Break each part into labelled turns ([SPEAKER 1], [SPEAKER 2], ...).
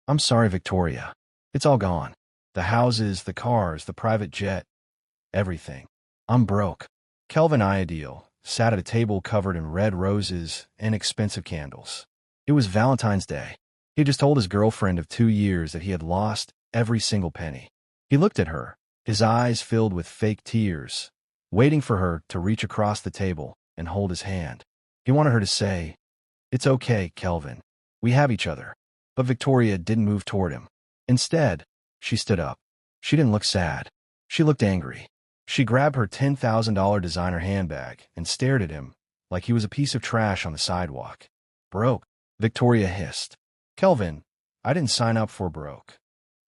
[SPEAKER 1] I'm sorry, Victoria. It's all gone. The houses, the cars, the private jet, everything. I'm broke. Kelvin Ideal sat at a table covered in red roses and expensive candles. It was Valentine's Day. He had just told his girlfriend of 2 years that he had lost every single penny. He looked at her, his eyes filled with fake tears, waiting for her to reach across the table and hold his hand. He wanted her to say, "It's okay, Kelvin. We have each other." But Victoria didn't move toward him. Instead, she stood up. She didn't look sad. She looked angry. She grabbed her $10,000 designer handbag and stared at him like he was a piece of trash on the sidewalk. "Broke," Victoria hissed. "Kelvin, I didn't sign up for broke.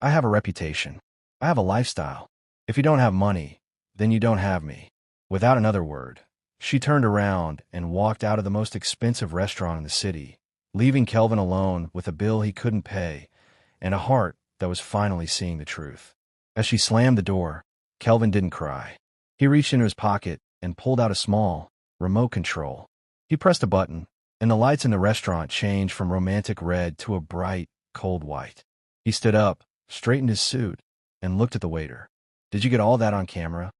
[SPEAKER 1] I have a reputation. I have a lifestyle. If you don't have money, then you don't have me." Without another word, she turned around and walked out of the most expensive restaurant in the city, leaving Kelvin alone with a bill he couldn't pay and a heart that was finally seeing the truth. As she slammed the door, Kelvin didn't cry. He reached into his pocket and pulled out a small remote control. He pressed a button, and the lights in the restaurant changed from romantic red to a bright, cold white. He stood up, straightened his suit, and looked at the waiter. "Did you get all that on camera?"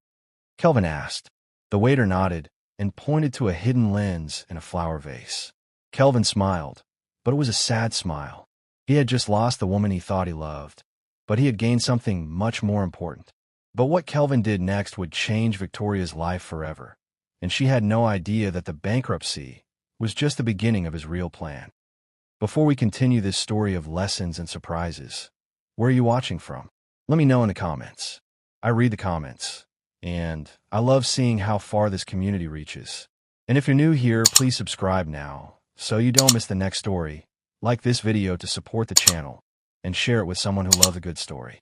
[SPEAKER 1] Kelvin asked. The waiter nodded and pointed to a hidden lens in a flower vase. Kelvin smiled, but it was a sad smile. He had just lost the woman he thought he loved, but he had gained something much more important. But what Kelvin did next would change Victoria's life forever, and she had no idea that the bankruptcy was just the beginning of his real plan. Before we continue this story of lessons and surprises, where are you watching from? Let me know in the comments. I read the comments, and I love seeing how far this community reaches. And if you're new here, please subscribe now so you don't miss the next story. Like this video to support the channel, and share it with someone who loves a good story.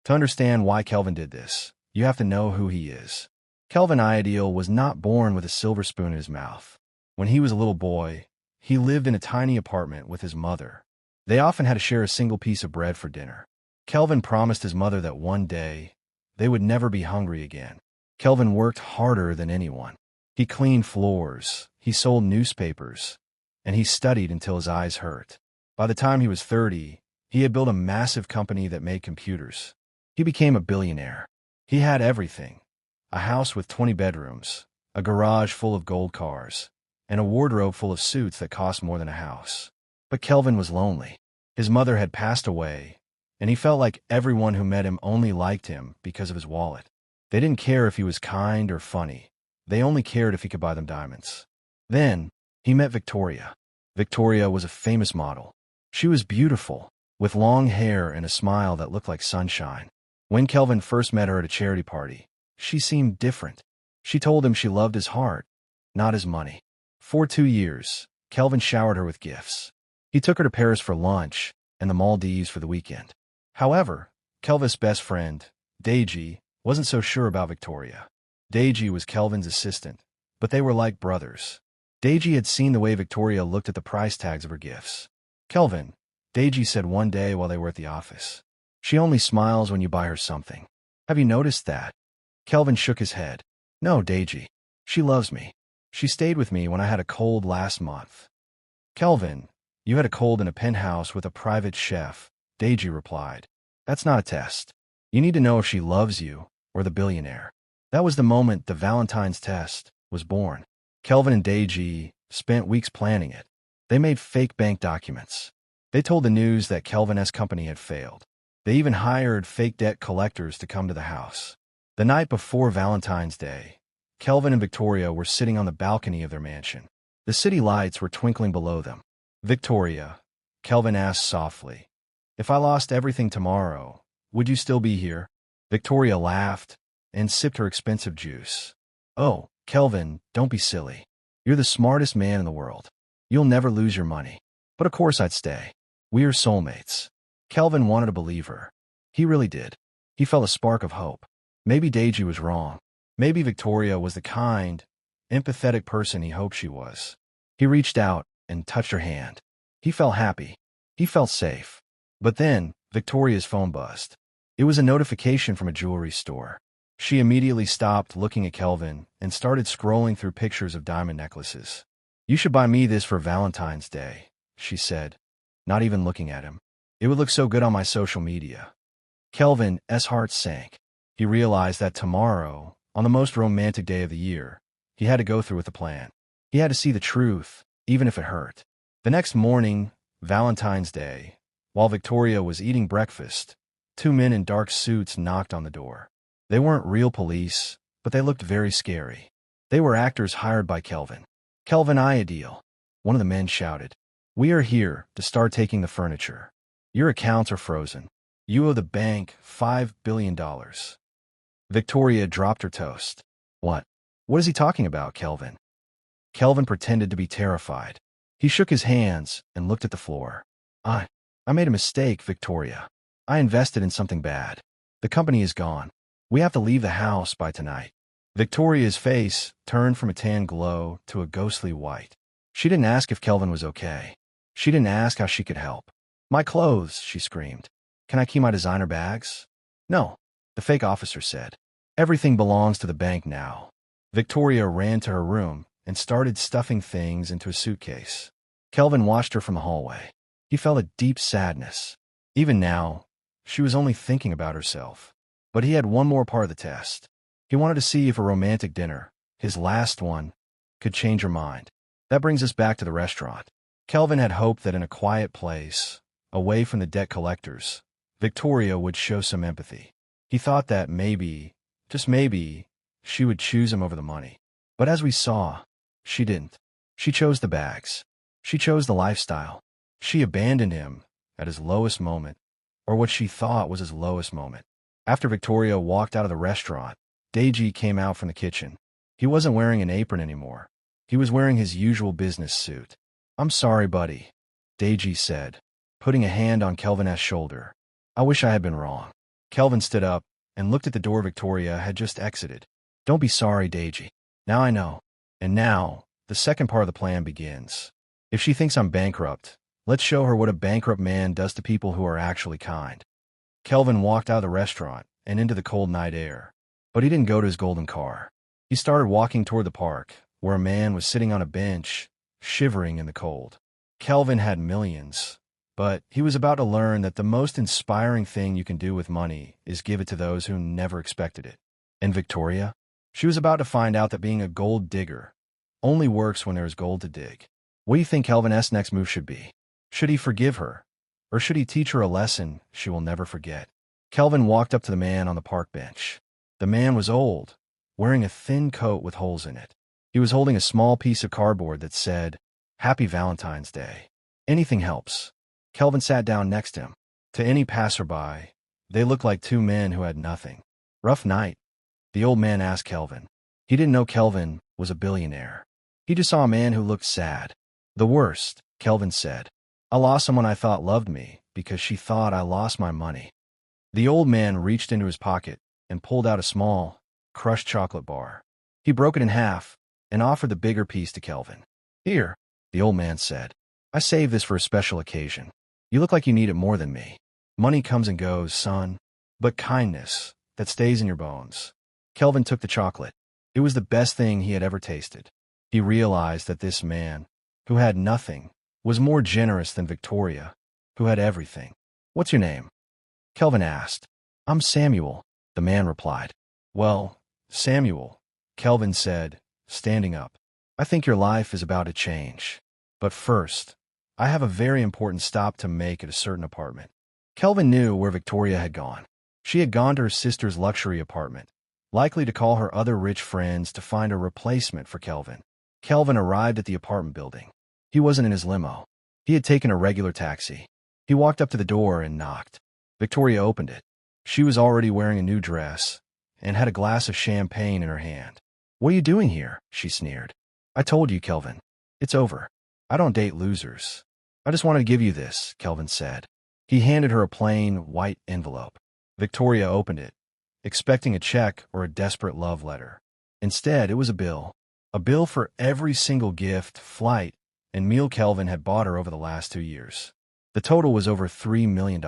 [SPEAKER 1] To understand why Kelvin did this, you have to know who he is. Kelvin Ideal was not born with a silver spoon in his mouth. When he was a little boy, he lived in a tiny apartment with his mother. They often had to share a single piece of bread for dinner. Kelvin promised his mother that one day, they would never be hungry again. Kelvin worked harder than anyone. He cleaned floors, he sold newspapers, and he studied until his eyes hurt. By the time he was 30, he had built a massive company that made computers. He became a billionaire. He had everything: a house with 20 bedrooms, a garage full of gold cars, and a wardrobe full of suits that cost more than a house. But Kelvin was lonely. His mother had passed away, and he felt like everyone who met him only liked him because of his wallet. They didn't care if he was kind or funny. They only cared if he could buy them diamonds. Then, he met Victoria. Victoria was a famous model. She was beautiful, with long hair and a smile that looked like sunshine. When Kelvin first met her at a charity party, she seemed different. She told him she loved his heart, not his money. For 2 years, Kelvin showered her with gifts. He took her to Paris for lunch and the Maldives for the weekend. However, Kelvin's best friend, Deji, wasn't so sure about Victoria. Deji was Kelvin's assistant, but they were like brothers. Deji had seen the way Victoria looked at the price tags of her gifts. "Kelvin," Deji said one day while they were at the office, "she only smiles when you buy her something. Have you noticed that?" Kelvin shook his head. "No, Deji. She loves me. She stayed with me when I had a cold last month." "Kelvin, you had a cold in a penthouse with a private chef," Deji replied. "That's not a test. You need to know if she loves you or the billionaire." That was the moment the Valentine's test was born. Kelvin and Deji spent weeks planning it. They made fake bank documents. They told the news that Kelvin's company had failed. They even hired fake debt collectors to come to the house. The night before Valentine's Day, Kelvin and Victoria were sitting on the balcony of their mansion. The city lights were twinkling below them. "Victoria," Kelvin asked softly, "if I lost everything tomorrow, would you still be here?" Victoria laughed and sipped her expensive juice. "Oh, Kelvin, don't be silly. You're the smartest man in the world. You'll never lose your money. But of course I'd stay. We are soulmates." Kelvin wanted to believe her. He really did. He felt a spark of hope. Maybe Deji was wrong. Maybe Victoria was the kind, empathetic person he hoped she was. He reached out and touched her hand. He felt happy. He felt safe. But then, Victoria's phone buzzed. It was a notification from a jewelry store. She immediately stopped looking at Kelvin and started scrolling through pictures of diamond necklaces. "You should buy me this for Valentine's Day," she said, not even looking at him. It would look so good on my social media. Kelvin's heart sank. He realized that tomorrow, on the most romantic day of the year, he had to go through with the plan. He had to see the truth, even if it hurt. The next morning, Valentine's Day, while Victoria was eating breakfast, two men in dark suits knocked on the door. They weren't real police, but they looked very scary. They were actors hired by Kelvin. "Kelvin, ideal," one of the men shouted. "We are here to start taking the furniture. Your accounts are frozen. You owe the bank $5 billion. Victoria dropped her toast. What? What is he talking about, Kelvin? Kelvin pretended to be terrified. He shook his hands and looked at the floor. I made a mistake, Victoria. I invested in something bad. The company is gone. We have to leave the house by tonight. Victoria's face turned from a tan glow to a ghostly white. She didn't ask if Kelvin was okay. She didn't ask how she could help. "My clothes," she screamed. "Can I keep my designer bags?" "No," the fake officer said. "Everything belongs to the bank now." Victoria ran to her room and started stuffing things into a suitcase. Kelvin watched her from the hallway. He felt a deep sadness. Even now, she was only thinking about herself. But he had one more part of the test. He wanted to see if a romantic dinner, his last one, could change her mind. That brings us back to the restaurant. Kelvin had hoped that in a quiet place, away from the debt collectors, Victoria would show some empathy. He thought that maybe, just maybe, she would choose him over the money. But as we saw, she didn't. She chose the bags. She chose the lifestyle. She abandoned him at his lowest moment, or what she thought was his lowest moment. After Victoria walked out of the restaurant, Deji came out from the kitchen. He wasn't wearing an apron anymore. He was wearing his usual business suit. "I'm sorry, buddy," Deji said, putting a hand on Kelvin's shoulder. "I wish I had been wrong." Kelvin stood up and looked at the door Victoria had just exited. "Don't be sorry, Deji. Now I know. And now, the second part of the plan begins. If she thinks I'm bankrupt, let's show her what a bankrupt man does to people who are actually kind." Kelvin walked out of the restaurant and into the cold night air. But he didn't go to his golden car. He started walking toward the park, where a man was sitting on a bench, shivering in the cold. Kelvin had millions, but he was about to learn that the most inspiring thing you can do with money is give it to those who never expected it. And Victoria? She was about to find out that being a gold digger only works when there is gold to dig. What do you think Kelvin's next move should be? Should he forgive her? Or should he teach her a lesson she will never forget? Kelvin walked up to the man on the park bench. The man was old, wearing a thin coat with holes in it. He was holding a small piece of cardboard that said, "Happy Valentine's Day. Anything helps." Kelvin sat down next to him. To any passerby, they looked like two men who had nothing. "Rough night?" the old man asked Kelvin. He didn't know Kelvin was a billionaire. He just saw a man who looked sad. "The worst," Kelvin said. "I lost someone I thought loved me because she thought I lost my money." The old man reached into his pocket and pulled out a small, crushed chocolate bar. He broke it in half and offered the bigger piece to Kelvin. "Here," the old man said. "I saved this for a special occasion. You look like you need it more than me. Money comes and goes, son, but kindness, that stays in your bones." Kelvin took the chocolate. It was the best thing he had ever tasted. He realized that this man, who had nothing, was more generous than Victoria, who had everything. "What's your name?" Kelvin asked. "I'm Samuel," the man replied. "Well, Samuel," Kelvin said, standing up, "I think your life is about to change. But first, I have a very important stop to make at a certain apartment." Kelvin knew where Victoria had gone. She had gone to her sister's luxury apartment, likely to call her other rich friends to find a replacement for Kelvin. Kelvin arrived at the apartment building. He wasn't in his limo. He had taken a regular taxi. He walked up to the door and knocked. Victoria opened it. She was already wearing a new dress and had a glass of champagne in her hand. "What are you doing here?" she sneered. "I told you, Kelvin. It's over. I don't date losers." "I just wanted to give you this," Kelvin said. He handed her a plain, white envelope. Victoria opened it, expecting a check or a desperate love letter. Instead, it was a bill. A bill for every single gift, flight, and meal Kelvin had bought her over the last 2 years. The total was over $3 million.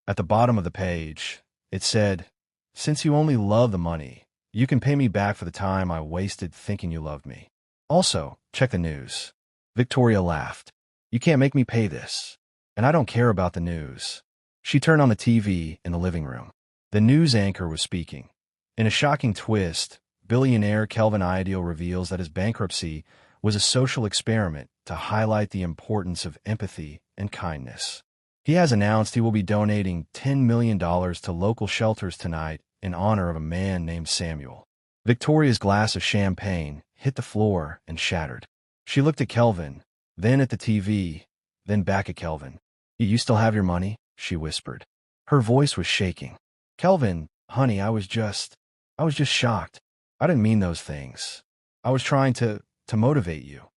[SPEAKER 1] At the bottom of the page, it said, "Since you only love the money, you can pay me back for the time I wasted thinking you loved me. Also, check the news." Victoria laughed. "You can't make me pay this." and I don't care about the news. She turned on the TV in the living room. The news anchor was speaking. In a shocking twist, billionaire Kelvin Ideal reveals that his bankruptcy was a social experiment to highlight the importance of empathy and kindness. He has announced he will be donating $10 million to local shelters tonight in honor of a man named Samuel. Victoria's glass of champagne hit the floor and shattered. She looked at Kelvin, then at the TV, then back at Kelvin. "You still have your money?" she whispered. Her voice was shaking. "Kelvin, honey, I was just shocked. I didn't mean those things. I was trying to motivate you."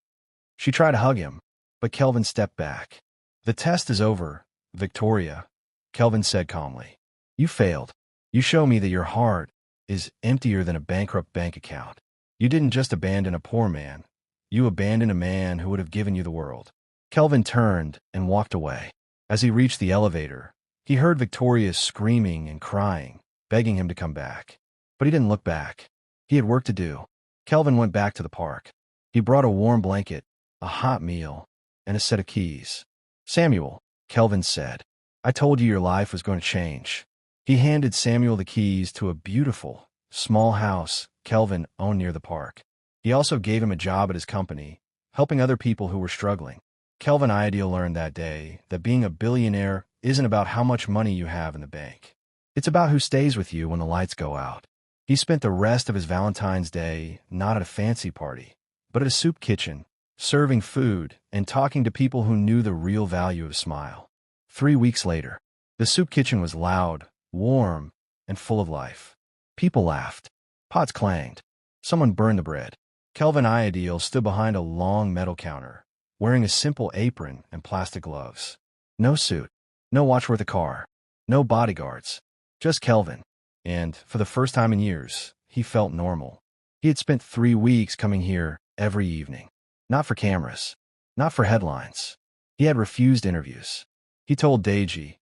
[SPEAKER 1] She tried to hug him, but Kelvin stepped back. "The test is over, Victoria," Kelvin said calmly. "You failed. You show me that your heart is emptier than a bankrupt bank account. You didn't just abandon a poor man. You abandoned a man who would have given you the world." Kelvin turned and walked away. As he reached the elevator, he heard Victoria screaming and crying, begging him to come back. But he didn't look back. He had work to do. Kelvin went back to the park. He brought a warm blanket, a hot meal, and a set of keys. "Samuel," Kelvin said, "I told you your life was going to change." He handed Samuel the keys to a beautiful, small house Kelvin owned near the park. He also gave him a job at his company, helping other people who were struggling. Kelvin Ideal learned that day that being a billionaire isn't about how much money you have in the bank. It's about who stays with you when the lights go out. He spent the rest of his Valentine's Day not at a fancy party, but at a soup kitchen, serving food and talking to people who knew the real value of a smile. 3 weeks later, the soup kitchen was loud, warm, and full of life. People laughed. Pots clanged. Someone burned the bread. Kelvin Ideal stood behind a long metal counter, wearing a simple apron and plastic gloves. No suit, no watch worth a car, no bodyguards, just Kelvin. And, for the first time in years, he felt normal. He had spent 3 weeks coming here every evening. Not for cameras, not for headlines. He had refused interviews. He told Deji,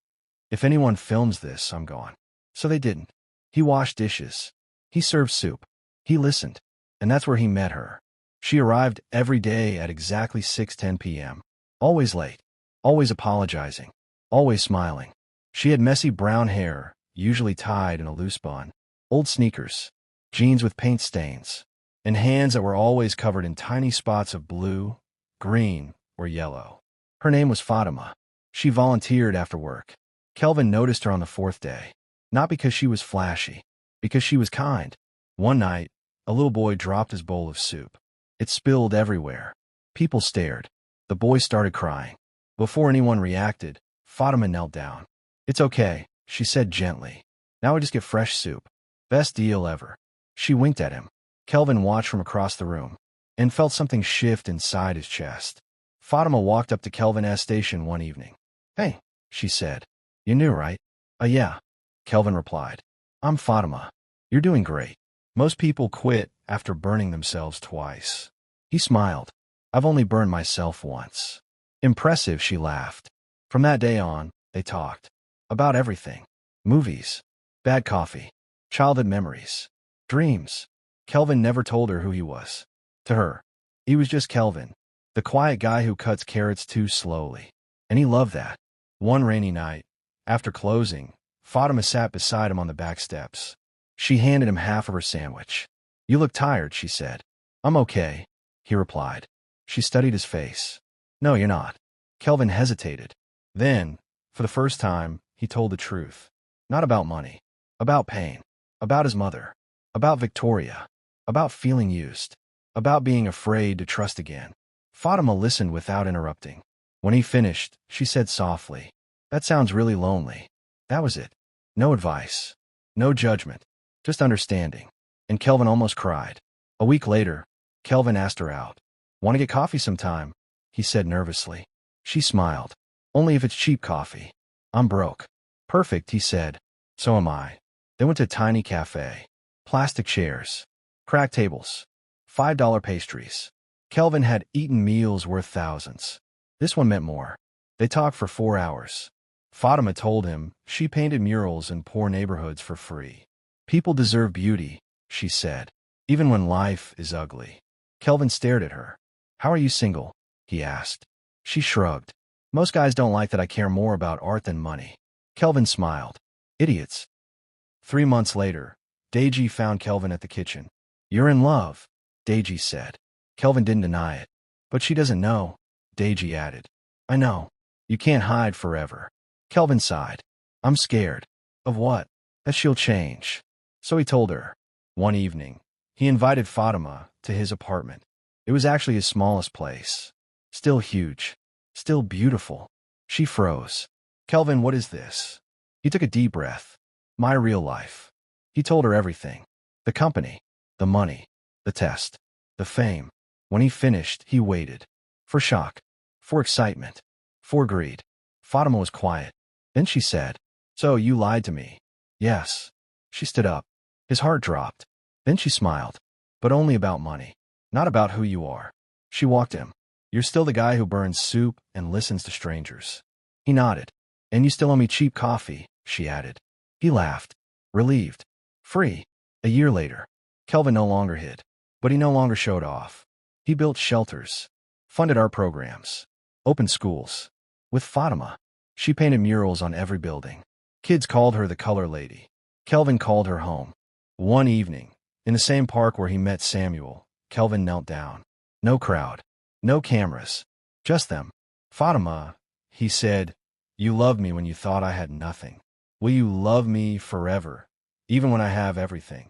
[SPEAKER 1] "If anyone films this, I'm gone." So they didn't. He washed dishes. He served soup. He listened. And that's where he met her. She arrived every day at exactly 6:10 p.m. Always late. Always apologizing. Always smiling. She had messy brown hair, usually tied in a loose bun, old sneakers, jeans with paint stains, and hands that were always covered in tiny spots of blue, green, or yellow. Her name was Fatima. She volunteered after work. Kelvin noticed her on the 4th day. Not because she was flashy, because she was kind. One night, a little boy dropped his bowl of soup. It spilled everywhere. People stared. The boy started crying. Before anyone reacted, Fatima knelt down. "It's okay," she said gently. "Now I just get fresh soup. Best deal ever." She winked at him. Kelvin watched from across the room and felt something shift inside his chest. Fatima walked up to Kelvin's station one evening. "Hey," she said. "You knew, right?" Yeah," Kelvin replied. "I'm Fatima. You're doing great. Most people quit after burning themselves twice." He smiled. "I've only burned myself once." "Impressive," she laughed. From that day on, they talked. About everything. Movies. Bad coffee. Childhood memories. Dreams. Kelvin never told her who he was. To her, he was just Kelvin, the quiet guy who cuts carrots too slowly. And he loved that. One rainy night, after closing, Fatima sat beside him on the back steps. She handed him half of her sandwich. "You look tired," she said. "I'm okay," he replied. She studied his face. "No, you're not." Kelvin hesitated. Then, for the first time, he told the truth. Not about money. About pain. About his mother. About Victoria. About feeling used. About being afraid to trust again. Fatima listened without interrupting. When he finished, she said softly, "That sounds really lonely." That was it. No advice. No judgment. Just understanding. And Kelvin almost cried. A week later, Kelvin asked her out. "Want to get coffee sometime?" he said nervously. She smiled. "Only if it's cheap coffee. I'm broke." "Perfect," he said. "So am I." They went to a tiny cafe. Plastic chairs. Cracked tables. $5 pastries. Kelvin had eaten meals worth thousands. This one meant more. They talked for 4 hours. Fatima told him she painted murals in poor neighborhoods for free. "People deserve beauty," she said, "even when life is ugly." Kelvin stared at her. "How are you single?" he asked. She shrugged. Most guys don't like that I care more about art than money. Kelvin smiled. Idiots. 3 months later, Deji found Kelvin at the kitchen. You're in love, Deji said. Kelvin didn't deny it. But she doesn't know, Deji added. I know. You can't hide forever. Kelvin sighed. I'm scared. Of what? That she'll change. So he told her. One evening, he invited Fatima to his apartment. It was actually his smallest place. Still huge. Still beautiful. She froze. Kelvin, what is this? He took a deep breath. My real life. He told her everything. The company. The money. The test. The fame. When he finished, he waited. For shock. For excitement. For greed. Fatima was quiet. Then she said, So you lied to me. Yes. She stood up. His heart dropped. Then she smiled. But only about money. Not about who you are. She walked him. You're still the guy who burns soup and listens to strangers. He nodded. And you still owe me cheap coffee, she added. He laughed. Relieved. Free. A year later. Kelvin no longer hid. But he no longer showed off. He built shelters. Funded art programs. Opened schools. With Fatima. She painted murals on every building. Kids called her the color lady. Kelvin called her home. One evening, in the same park where he met Samuel, Kelvin knelt down. No crowd. No cameras. Just them. Fatima, he said, you loved me when you thought I had nothing. Will you love me forever, even when I have everything?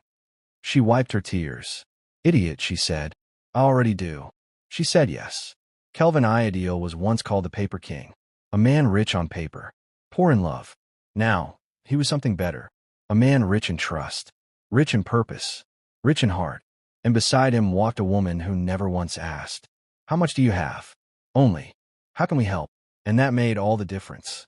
[SPEAKER 1] She wiped her tears. Idiot, she said. I already do. She said yes. Kelvin Ideal was once called the paper king. A man rich on paper. Poor in love. Now, he was something better. A man rich in trust. Rich in purpose. Rich in heart. And beside him walked a woman who never once asked, how much do you have? Only, how can we help? And that made all the difference.